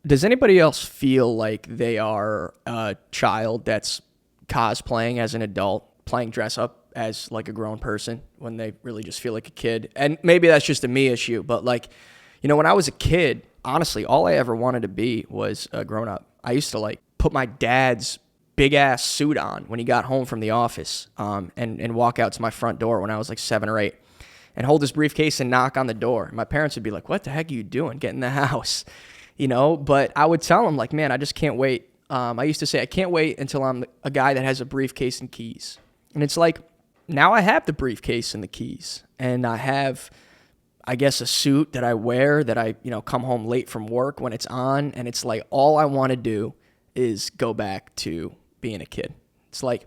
Does anybody else feel like they are a child that's cosplaying as an adult, playing dress up as like a grown person when they really just feel like a kid? And maybe that's just a me issue, but like, when I was a kid, honestly, all I ever wanted to be was a grown up. I used to like put my dad's big ass suit on when he got home from the office, and walk out to my front door when I was like 7 or 8 and hold his briefcase and knock on the door. My parents would be like, "What the heck are you doing? Get in the house." But I would tell them like, "Man, I just can't wait." I used to say, "I can't wait until I'm a guy that has a briefcase and keys." And it's like, now I have the briefcase and the keys, and I have, I guess, a suit that I wear that I, come home late from work when it's on. And it's like, all I want to do is go back to being a kid. It's like,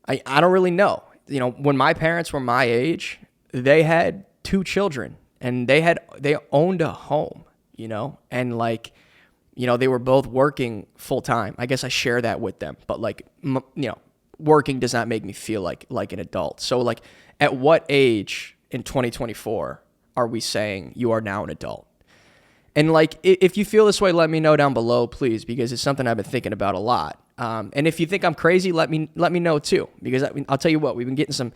I don't really know. When my parents were my age, they had 2 children and they owned a home, and like, they were both working full time. I guess I share that with them, but like, working does not make me feel like an adult. So like, at what age in 2024 are we saying you are now an adult? And like, if you feel this way, let me know down below, please, because it's something I've been thinking about a lot. And if you think I'm crazy, let me know too, because I'll tell you what, we've been getting some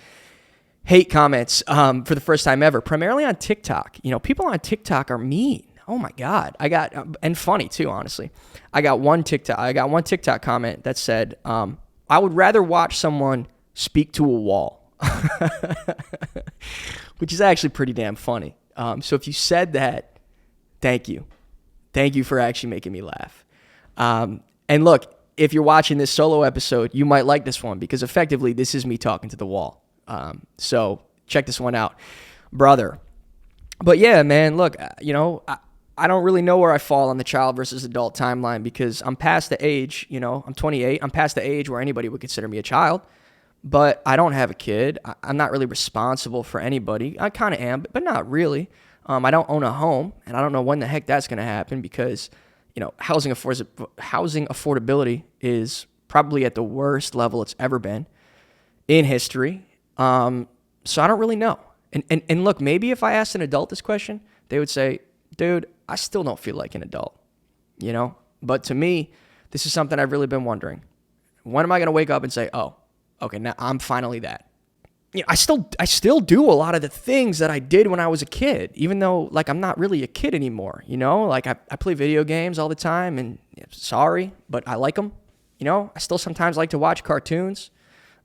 hate comments for the first time ever, primarily on TikTok. People on TikTok are mean. Oh my God. And funny too, honestly. I got one TikTok comment that said, I would rather watch someone speak to a wall, which is actually pretty damn funny. So if you said that, thank you. Thank you for actually making me laugh. And look, if you're watching this solo episode, you might like this one because effectively this is me talking to the wall. So check this one out, brother. But yeah, man, look, I don't really know where I fall on the child versus adult timeline because I'm past the age, I'm 28. I'm past the age where anybody would consider me a child, but I don't have a kid. I'm not really responsible for anybody. I kind of am, but not really. I don't own a home, and I don't know when the heck that's going to happen because, housing affordability is probably at the worst level it's ever been in history. So I don't really know. And look, maybe if I asked an adult this question, they would say, dude, I still don't feel like an adult, But to me, this is something I've really been wondering. When am I going to wake up and say, oh, okay, now I'm finally that? I still do a lot of the things that I did when I was a kid, even though like I'm not really a kid anymore, Like I play video games all the time and sorry, but I like them, I still sometimes like to watch cartoons.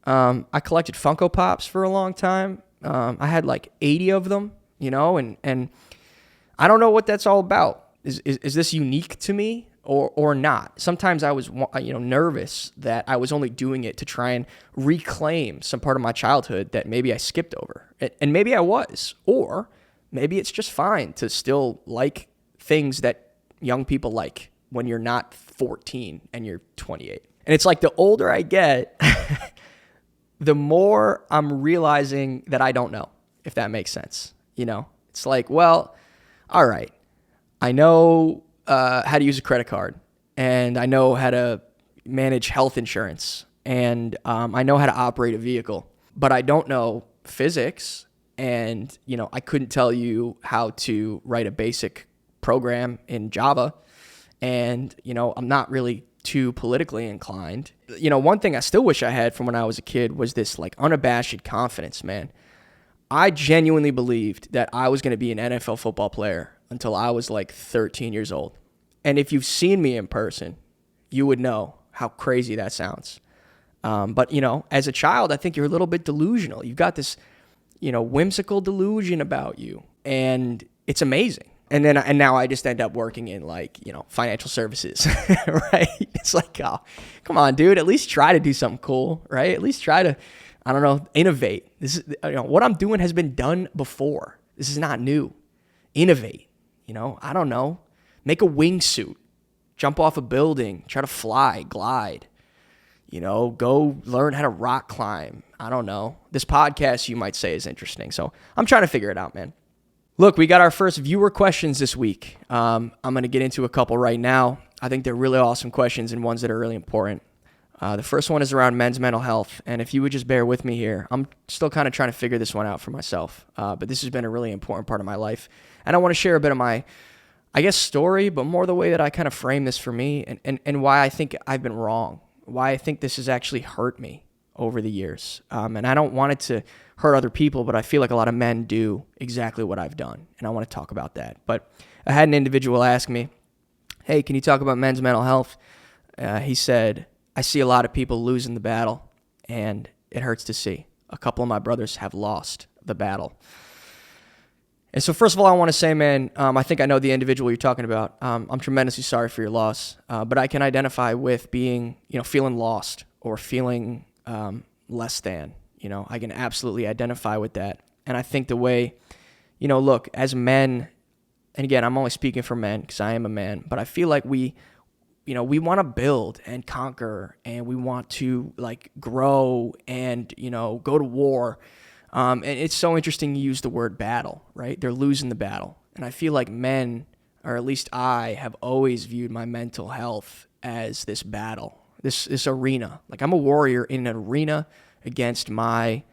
I collected Funko Pops for a long time. I had like 80 of them, and I don't know what that's all about. Is this unique to me or not? Sometimes I was, nervous that I was only doing it to try and reclaim some part of my childhood that maybe I skipped over. And maybe I was, or maybe it's just fine to still like things that young people like when you're not 14 and you're 28. And it's like the older I get, the more I'm realizing that I don't know, if that makes sense. It's like, well, all right, I know how to use a credit card, and I know how to manage health insurance, and I know how to operate a vehicle, but I don't know physics, and, I couldn't tell you how to write a basic program in Java, and, I'm not really too politically inclined. One thing I still wish I had from when I was a kid was this like unabashed confidence, man. I genuinely believed that I was going to be an NFL football player until I was like 13 years old. And if you've seen me in person, you would know how crazy that sounds. But, as a child, I think you're a little bit delusional. You've got this, whimsical delusion about you, and it's amazing. And now I just end up working in like, financial services, right? It's like, oh, come on, dude, at least try to do something cool, right? At least try to, I don't know, innovate. This is, what I'm doing has been done before. This is not new. Innovate, I don't know. Make a wingsuit, jump off a building, try to fly, glide, go learn how to rock climb. I don't know. This podcast, you might say, is interesting. So I'm trying to figure it out, man. Look, we got our first viewer questions this week. I'm going to get into a couple right now. I think they're really awesome questions and ones that are really important. The first one is around men's mental health. And if you would just bear with me here, I'm still kind of trying to figure this one out for myself. But this has been a really important part of my life. And I want to share a bit of my I guess, story, but more the way that I kind of frame this for me and why I think I've been wrong, why I think this has actually hurt me over the years. And I don't want it to hurt other people, but I feel like a lot of men do exactly what I've done. And I want to talk about that. But I had an individual ask me, hey, can you talk about men's mental health? He said, I see a lot of people losing the battle, and it hurts to see. A couple of my brothers have lost the battle. And so first of all, I want to say, man, I think I know the individual you're talking about. I'm tremendously sorry for your loss, but I can identify with being, feeling lost or feeling less than. I can absolutely identify with that. And I think the way, look, as men, and again, I'm only speaking for men because I am a man, but I feel like we want to build and conquer, and we want to grow and, go to war. And it's so interesting you use the word battle, right? They're losing the battle. And I feel like men, or at least I, have always viewed my mental health as this battle, this arena. Like, I'm a warrior in an arena against my,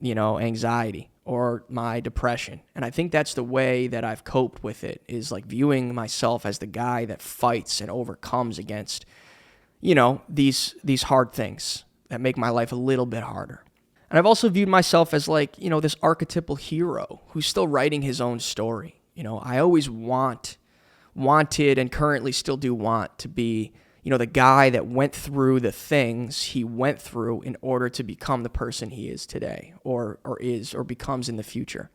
anxiety or my depression. And I think that's the way that I've coped with it, is viewing myself as the guy that fights and overcomes against, these hard things that make my life a little bit harder. And I've also viewed myself as this archetypal hero who's still writing his own story. I always wanted and currently still do want to be, the guy that went through the things he went through in order to become the person he is today or becomes in the future.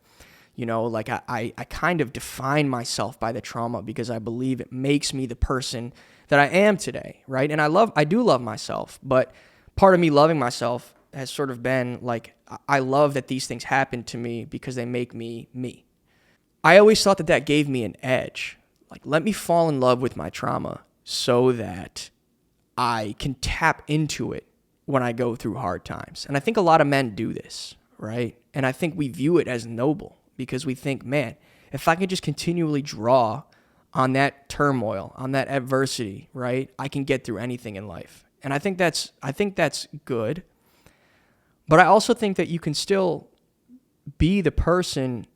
I kind of define myself by the trauma because I believe it makes me the person that I am today, right? And I do love myself, but part of me loving myself has sort of been I love that these things happen to me because they make me me. I always thought that gave me an edge. Let me fall in love with my trauma so that I can tap into it when I go through hard times. And I think a lot of men do this, right? And I think we view it as noble because we think, man, if I can just continually draw on that turmoil, on that adversity, right, I can get through anything in life. And I think that's good. But I also think that you can still be the person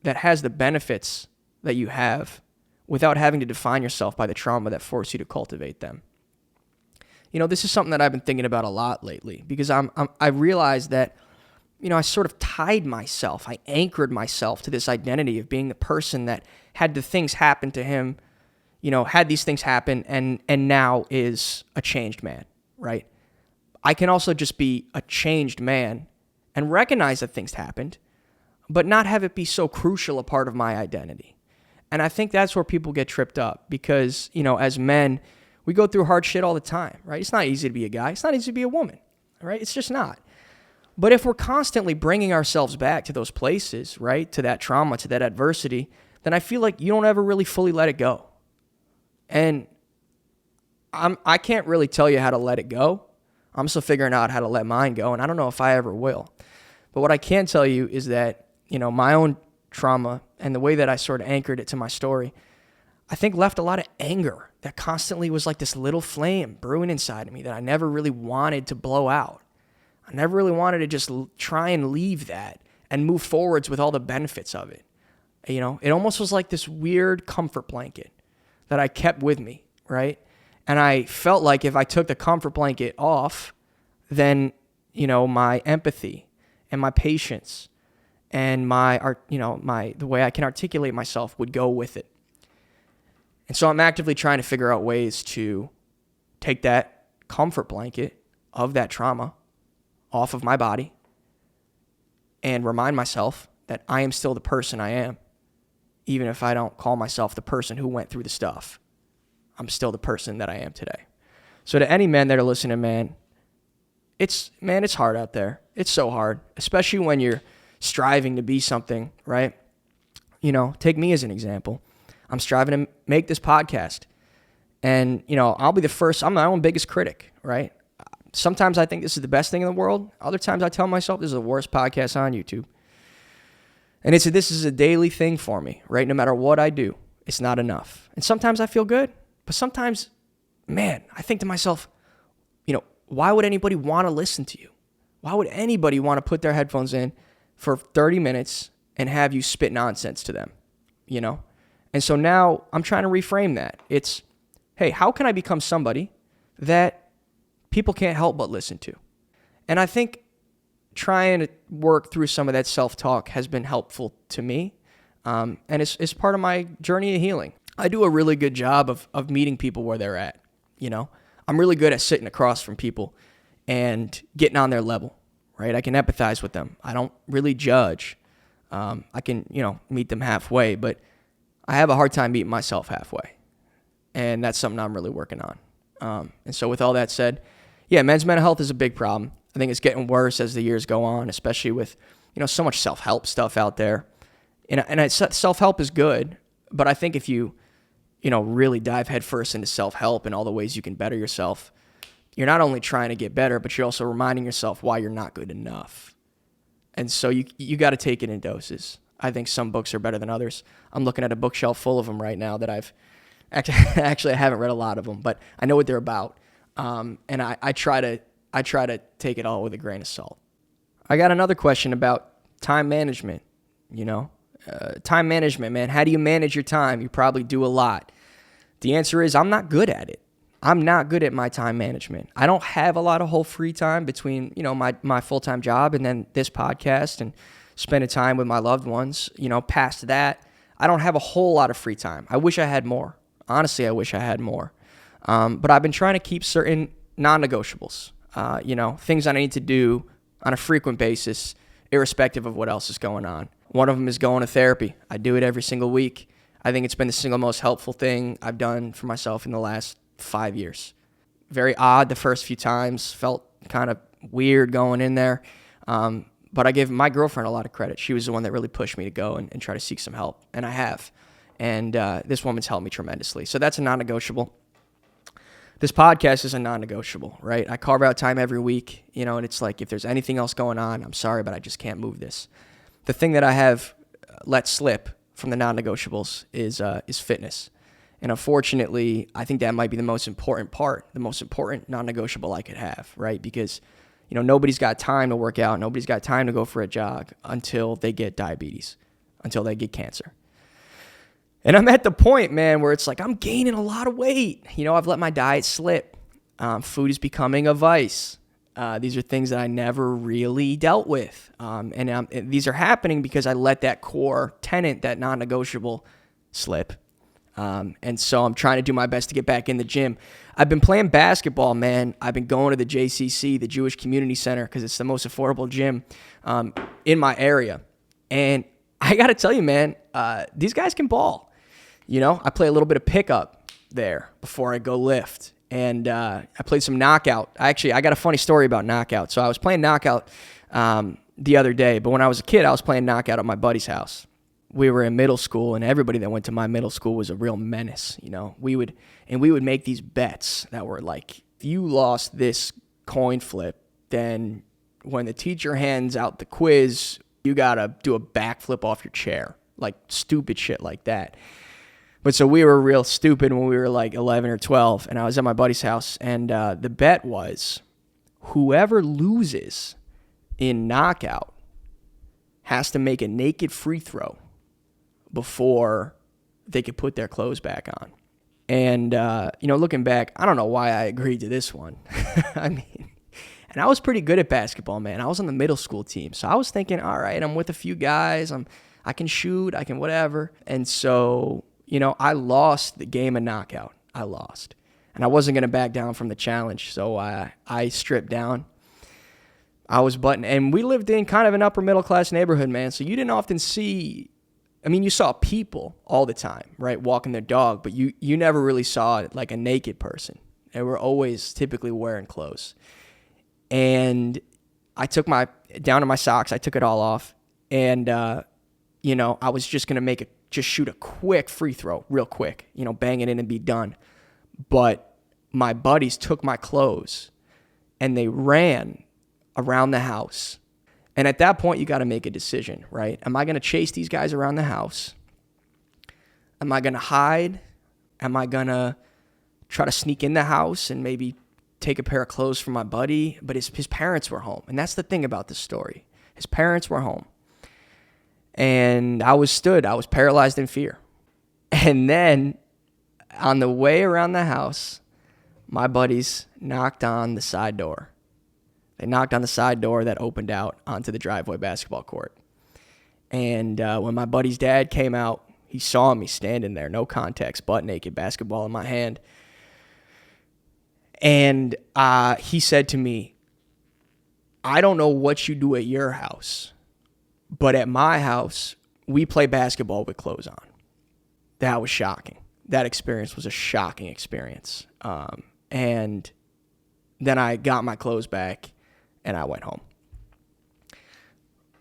that has the benefits that you have without having to define yourself by the trauma that forced you to cultivate them. This is something that I've been thinking about a lot lately because I realized that, I sort of tied myself, I anchored myself to this identity of being the person that had the things happen to him, had these things happen and now is a changed man, right? I can also just be a changed man and recognize that things happened, but not have it be so crucial a part of my identity. And I think that's where people get tripped up because, as men, we go through hard shit all the time, right? It's not easy to be a guy. It's not easy to be a woman, right? It's just not. But if we're constantly bringing ourselves back to those places, right, to that trauma, to that adversity, then I feel like you don't ever really fully let it go. And I can't really tell you how to let it go. I'm still figuring out how to let mine go, and I don't know if I ever will. But what I can tell you is that, my own trauma and the way that I sort of anchored it to my story, I think left a lot of anger that constantly was like this little flame brewing inside of me that I never really wanted to blow out. I never really wanted to just try and leave that and move forwards with all the benefits of it. It almost was like this weird comfort blanket that I kept with me, right? And I felt like if I took the comfort blanket off, then, my empathy and my patience and the way I can articulate myself would go with it. And so I'm actively trying to figure out ways to take that comfort blanket of that trauma off of my body and remind myself that I am still the person I am, even if I don't call myself the person who went through the stuff. I'm still the person that I am today. So to any men that are listening, man, it's hard out there. It's so hard, especially when you're striving to be something, right? Take me as an example. I'm striving to make this podcast. And, I'll be the first. I'm my own biggest critic, right? Sometimes I think this is the best thing in the world. Other times I tell myself this is the worst podcast on YouTube. And this is a daily thing for me, right? No matter what I do, it's not enough. And sometimes I feel good. But sometimes, man, I think to myself, why would anybody want to listen to you? Why would anybody want to put their headphones in for 30 minutes and have you spit nonsense to them? And so now I'm trying to reframe that. It's, hey, how can I become somebody that people can't help but listen to? And I think trying to work through some of that self-talk has been helpful to me. And it's part of my journey of healing. I do a really good job of meeting people where they're at. I'm really good at sitting across from people and getting on their level, right? I can empathize with them. I don't really judge. I can, meet them halfway, but I have a hard time meeting myself halfway. And that's something I'm really working on. And so with all that said, yeah, men's mental health is a big problem. I think it's getting worse as the years go on, especially with, so much self-help stuff out there. And self-help is good, but I think if you, really dive headfirst into self-help and all the ways you can better yourself, you're not only trying to get better, but you're also reminding yourself why you're not good enough. And so you got to take it in doses. I think some books are better than others. I'm looking at a bookshelf full of them right now that I've actually I haven't read a lot of them, but I know what they're about. And I try to take it all with a grain of salt. I got another question about time management. Time management, man. How do you manage your time? You probably do a lot. The answer is I'm not good at it. I'm not good at my time management. I don't have a lot of whole free time between, my full-time job and then this podcast and spending time with my loved ones. Past that, I don't have a whole lot of free time. I wish I had more. Honestly, I wish I had more. But I've been trying to keep certain non-negotiables, things I need to do on a frequent basis, irrespective of what else is going on. One of them is going to therapy. I do it every single week. I think it's been the single most helpful thing I've done for myself in the last 5 years. Very odd the first few times, felt kind of weird going in there. But I give my girlfriend a lot of credit. She was the one that really pushed me to go and try to seek some help, and I have. And this woman's helped me tremendously. So that's a non-negotiable. This podcast is a non-negotiable, right? I carve out time every week, and it's like if there's anything else going on, I'm sorry, but I just can't move this. The thing that I have let slip from the non-negotiables is fitness. And unfortunately, I think that might be the most important part, the most important non-negotiable I could have, right? Because, nobody's got time to work out. Nobody's got time to go for a jog until they get diabetes, until they get cancer. And I'm at the point, man, where it's like I'm gaining a lot of weight. I've let my diet slip. Food is becoming a vice. These are things that I never really dealt with. And these are happening because I let that core tenet, that non-negotiable, slip. And so I'm trying to do my best to get back in the gym. I've been playing basketball, man. I've been going to the JCC, the Jewish Community Center, because it's the most affordable gym in my area. And I got to tell you, man, these guys can ball. I play a little bit of pickup there before I go lift. And I played some knockout. I got a funny story about knockout. So I was playing knockout the other day, but when I was a kid, I was playing knockout at my buddy's house. We were in middle school, and everybody that went to my middle school was a real menace. We would make these bets that were like, if you lost this coin flip, then when the teacher hands out the quiz, you gotta do a backflip off your chair, like stupid shit like that. But so we were real stupid when we were like 11 or 12, and I was at my buddy's house, and the bet was whoever loses in knockout has to make a naked free throw before they could put their clothes back on. And, looking back, I don't know why I agreed to this one. And I was pretty good at basketball, man. I was on the middle school team. So I was thinking, all right, I'm with a few guys. I can shoot, I can whatever. And so, I lost the game of knockout. I lost. And I wasn't going to back down from the challenge. So I stripped down. I was buttoned. And we lived in kind of an upper middle class neighborhood, man. So you didn't often see, you saw people all the time, right, walking their dog. But you never really saw like a naked person. They were always typically wearing clothes. And I took down to my socks. I took it all off. And, I was just going to just shoot a quick free throw, real quick, bang it in and be done. But my buddies took my clothes and they ran around the house. And at that point, you got to make a decision, right? Am I going to chase these guys around the house? Am I going to hide? Am I going to try to sneak in the house and maybe take a pair of clothes from my buddy? But his parents were home. And that's the thing about this story. His parents were home. And I was paralyzed in fear. And then on the way around the house, my buddies knocked on the side door. They knocked on the side door that opened out onto the driveway basketball court. And when my buddy's dad came out, he saw me standing there, no context, butt naked, basketball in my hand. And he said to me, I don't know what you do at your house, but at my house, we play basketball with clothes on. That was shocking. That experience was a shocking experience. And then I got my clothes back and I went home.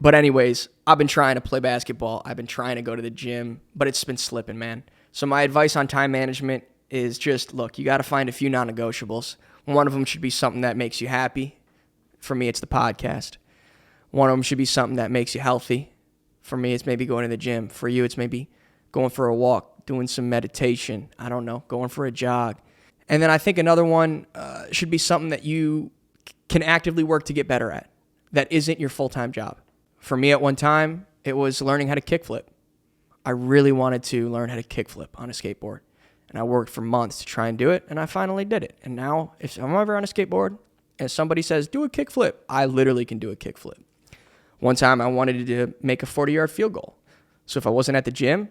But anyways, I've been trying to play basketball. I've been trying to go to the gym, but it's been slipping, man. So my advice on time management is just, look, you got to find a few non-negotiables. One of them should be something that makes you happy. For me, it's the podcast. One of them should be something that makes you healthy. For me, it's maybe going to the gym. For you, it's maybe going for a walk, doing some meditation. I don't know, going for a jog. And then I think another one should be something that you can actively work to get better at that isn't your full-time job. For me at one time, it was learning how to kickflip. I really wanted to learn how to kickflip on a skateboard. And I worked for months to try and do it, and I finally did it. And now, if I'm ever on a skateboard and somebody says, do a kickflip, I literally can do a kickflip. One time I wanted to make a 40-yard field goal. So if I wasn't at the gym,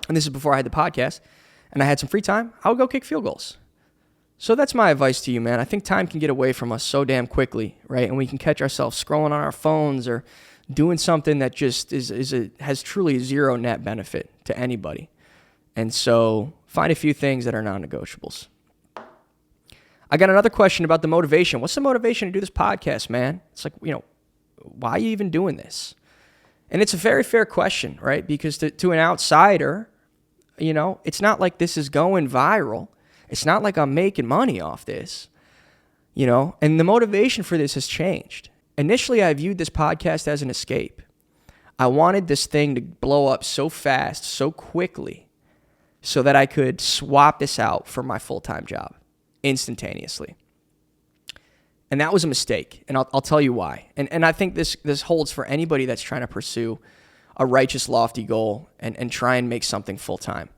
and this is before I had the podcast, and I had some free time, I would go kick field goals. So that's my advice to you, man. I think time can get away from us so damn quickly, right? And we can catch ourselves scrolling on our phones or doing something that just has truly zero net benefit to anybody. And so find a few things that are non-negotiables. I got another question about the motivation. What's the motivation to do this podcast, man? It's like, why are you even doing this? And it's a very fair question, right? Because to an outsider, it's not like this is going viral. It's not like I'm making money off this, and the motivation for this has changed. Initially, I viewed this podcast as an escape. I wanted this thing to blow up so fast, so quickly, so that I could swap this out for my full-time job instantaneously. And that was a mistake, and I'll tell you why. And I think this holds for anybody that's trying to pursue a righteous, lofty goal and try and make something full-time.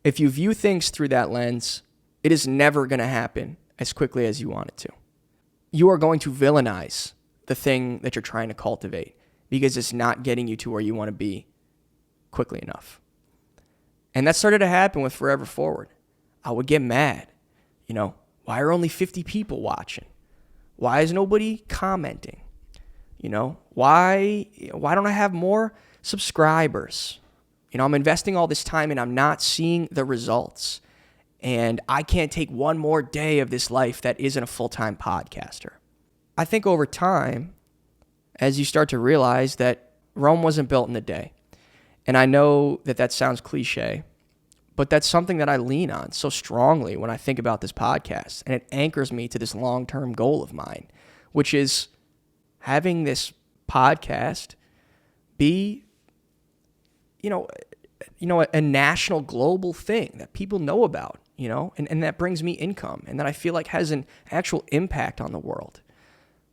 If you view things through that lens, it is never going to happen as quickly as you want it to. You are going to villainize the thing that you're trying to cultivate because it's not getting you to where you want to be quickly enough. And that started to happen with Forever Forward. I would get mad. Why are only 50 people watching? Why is nobody commenting? Why don't I have more subscribers? I'm investing all this time and I'm not seeing the results. And I can't take one more day of this life that isn't a full-time podcaster. I think over time, as you start to realize that Rome wasn't built in a day. And I know that sounds cliche, but that's something that I lean on so strongly when I think about this podcast. And it anchors me to this long-term goal of mine, which is having this podcast be a national, global thing that people know about, and that brings me income and that I feel like has an actual impact on the world.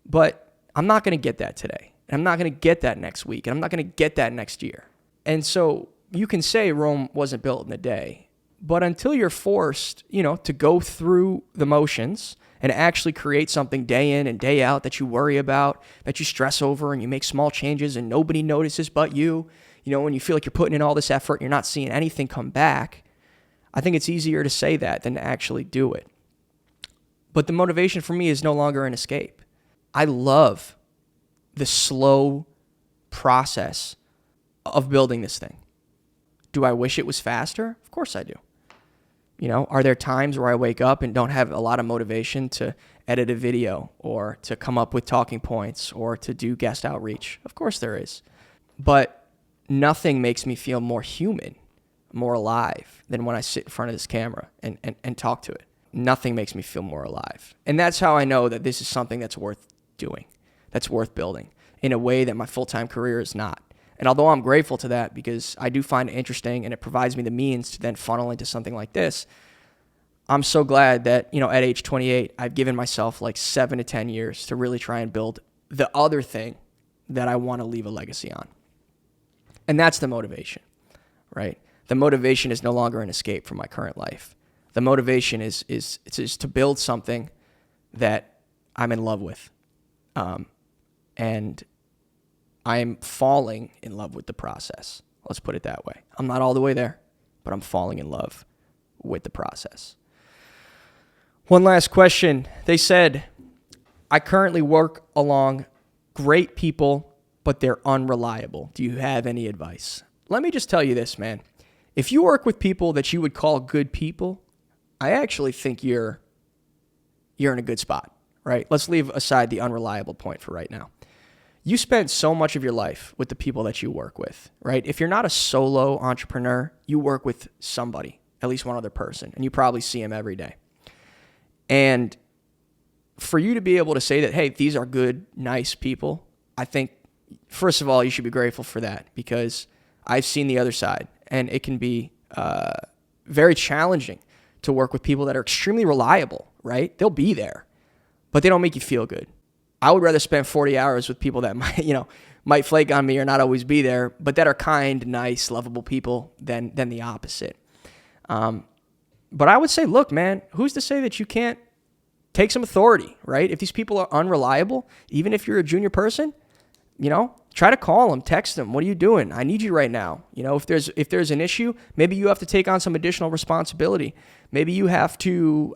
But I'm not going to get that today. And I'm not going to get that next week. And I'm not going to get that next year. And so you can say Rome wasn't built in a day, but until you're forced, to go through the motions and actually create something day in and day out that you worry about, that you stress over and you make small changes and nobody notices but you, when you feel like you're putting in all this effort, you're not seeing anything come back, I think it's easier to say that than to actually do it. But the motivation for me is no longer an escape. I love the slow process of building this thing. Do I wish it was faster? Of course I do. Are there times where I wake up and don't have a lot of motivation to edit a video or to come up with talking points or to do guest outreach? Of course there is. But nothing makes me feel more human, more alive than when I sit in front of this camera and talk to it. Nothing makes me feel more alive. And that's how I know that this is something that's worth doing, that's worth building in a way that my full-time career is not. And although I'm grateful to that because I do find it interesting and it provides me the means to then funnel into something like this, I'm so glad that, at age 28, I've given myself like 7 to 10 years to really try and build the other thing that I want to leave a legacy on. And that's the motivation, right? the motivation is no longer an escape from my current life. The motivation is to build something that I'm in love with. And I'm falling in love with the process. Let's put it that way. I'm not all the way there, but I'm falling in love with the process. One last question. They said, I currently work along great people, but they're unreliable. Do you have any advice? Let me just tell you this, man. If you work with people that you would call good people, I actually think you're in a good spot, right? Let's leave aside the unreliable point for right now. You spend so much of your life with the people that you work with, right? If you're not a solo entrepreneur, you work with somebody, at least one other person, and you probably see them every day. And for you to be able to say that, hey, these are good, nice people, I think, first of all, you should be grateful for that, because I've seen the other side, and it can be very challenging to work with people that are extremely reliable, right? They'll be there, but they don't make you feel good. I would rather spend 40 hours with people that might flake on me or not always be there, but that are kind, nice, lovable people than the opposite. But I would say, look, man, who's to say that you can't take some authority, right? If these people are unreliable, even if you're a junior person, try to call them, text them. What are you doing? I need you right now. If there's an issue, maybe you have to take on some additional responsibility. Maybe you have to,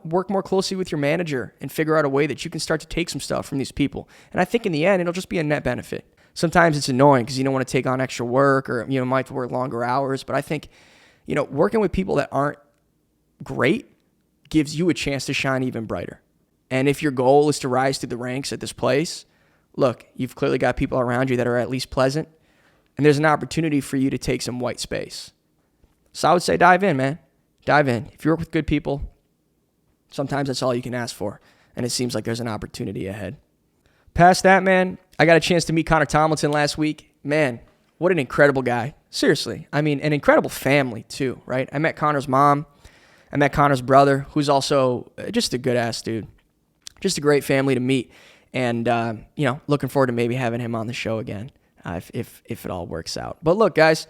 work more closely with your manager and figure out a way that you can start to take some stuff from these people. And I think in the end, it'll just be a net benefit. Sometimes it's annoying because you don't want to take on extra work, or might have to work longer hours. But I think, working with people that aren't great gives you a chance to shine even brighter. And if your goal is to rise through the ranks at this place, look, you've clearly got people around you that are at least pleasant, and there's an opportunity for you to take some white space. So I would say dive in, man. Dive in. If you work with good people, sometimes that's all you can ask for, and it seems like there's an opportunity ahead. Past that, man, I got a chance to meet Connor Tomlinson last week. Man, what an incredible guy. Seriously. I mean, an incredible family too, right? I met Connor's mom. I met Connor's brother, who's also just a good-ass dude. Just a great family to meet. And, looking forward to maybe having him on the show again if it all works out. But look, guys,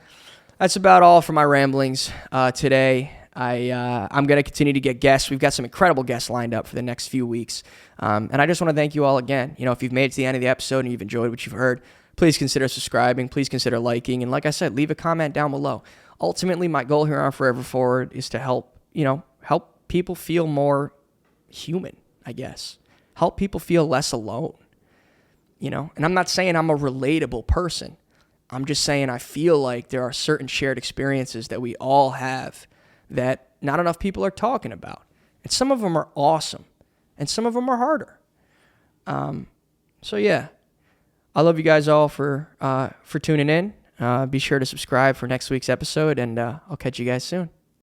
that's about all for my ramblings today. I'm going to continue to get guests. We've got some incredible guests lined up for the next few weeks. And I just want to thank you all again. If you've made it to the end of the episode and you've enjoyed what you've heard, please consider subscribing. Please consider liking. And like I said, leave a comment down below. Ultimately, my goal here on Forever Forward is to help people feel more human, I guess. Help people feel less alone, And I'm not saying I'm a relatable person. I'm just saying I feel like there are certain shared experiences that we all have that not enough people are talking about. And some of them are awesome, and some of them are harder. So yeah, I love you guys all for tuning in. Be sure to subscribe for next week's episode, and I'll catch you guys soon.